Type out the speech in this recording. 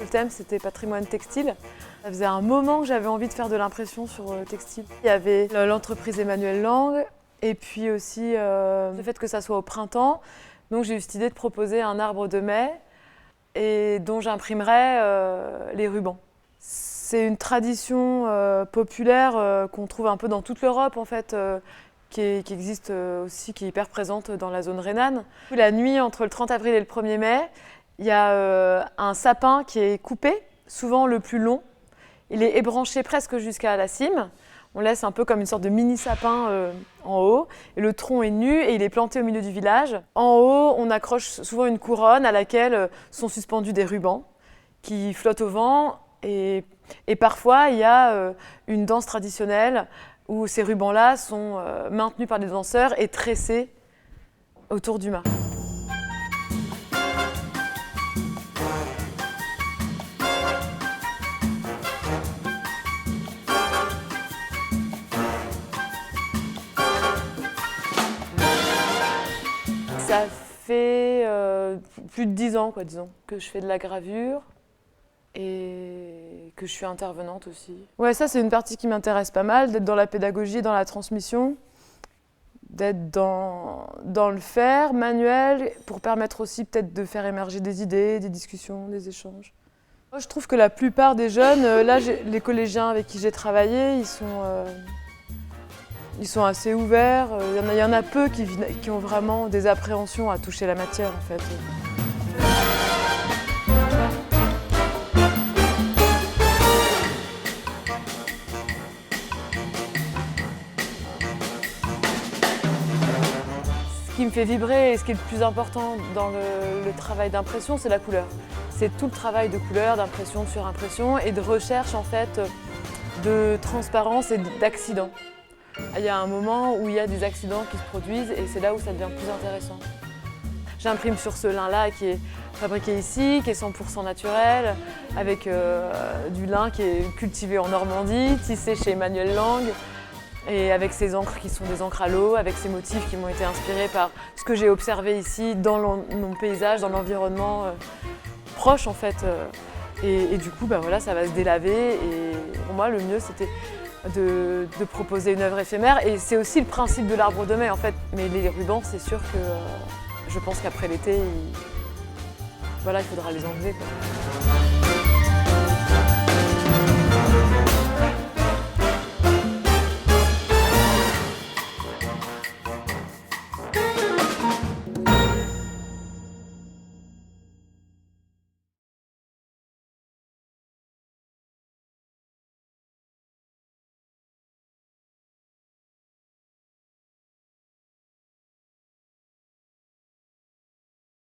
Le thème, c'était patrimoine textile. Ça faisait un moment que j'avais envie de faire de l'impression sur textile. Il y avait l'entreprise Emmanuel Lang et puis aussi le fait que ça soit au printemps. Donc j'ai eu cette idée de proposer un arbre de mai et dont j'imprimerais les rubans. C'est une tradition populaire qu'on trouve un peu dans toute l'Europe en fait, qui existe aussi, qui est hyper présente dans la zone rhénane. La nuit entre le 30 avril et le 1er mai, il y a un sapin qui est coupé, souvent le plus long. Il est ébranché presque jusqu'à la cime. On laisse un peu comme une sorte de mini sapin en haut. Et le tronc est nu et il est planté au milieu du village. En haut, on accroche souvent une couronne à laquelle sont suspendus des rubans qui flottent au vent. Et parfois, il y a une danse traditionnelle où ces rubans-là sont maintenus par des danseurs et tressés autour du mât. Ça fait plus de 10 ans, disons, que je fais de la gravure et que je suis intervenante aussi. Ouais, ça c'est une partie qui m'intéresse pas mal, d'être dans la pédagogie, dans la transmission, d'être dans le faire manuel pour permettre aussi peut-être de faire émerger des idées, des discussions, des échanges. Moi, je trouve que la plupart des jeunes, là les collégiens avec qui j'ai travaillé, ils sont assez ouverts. Il y en a peu qui ont vraiment des appréhensions à toucher la matière en fait. Ce qui me fait vibrer et ce qui est le plus important dans le travail d'impression, c'est la couleur. C'est tout le travail de couleur, d'impression, de surimpression et de recherche en fait de transparence et d'accidents. Il y a un moment où il y a des accidents qui se produisent et c'est là où ça devient plus intéressant. J'imprime sur ce lin-là qui est fabriqué ici, qui est 100% naturel, avec du lin qui est cultivé en Normandie, tissé chez Emmanuel Lang, et avec ces encres qui sont des encres à l'eau, avec ces motifs qui m'ont été inspirés par ce que j'ai observé ici dans mon paysage, dans l'environnement proche en fait. Et du coup, voilà, ça va se délaver et pour moi le mieux c'était de proposer une œuvre éphémère et c'est aussi le principe de l'arbre de mai en fait. Mais les rubans, c'est sûr que je pense qu'après l'été, il faudra les enlever, quoi.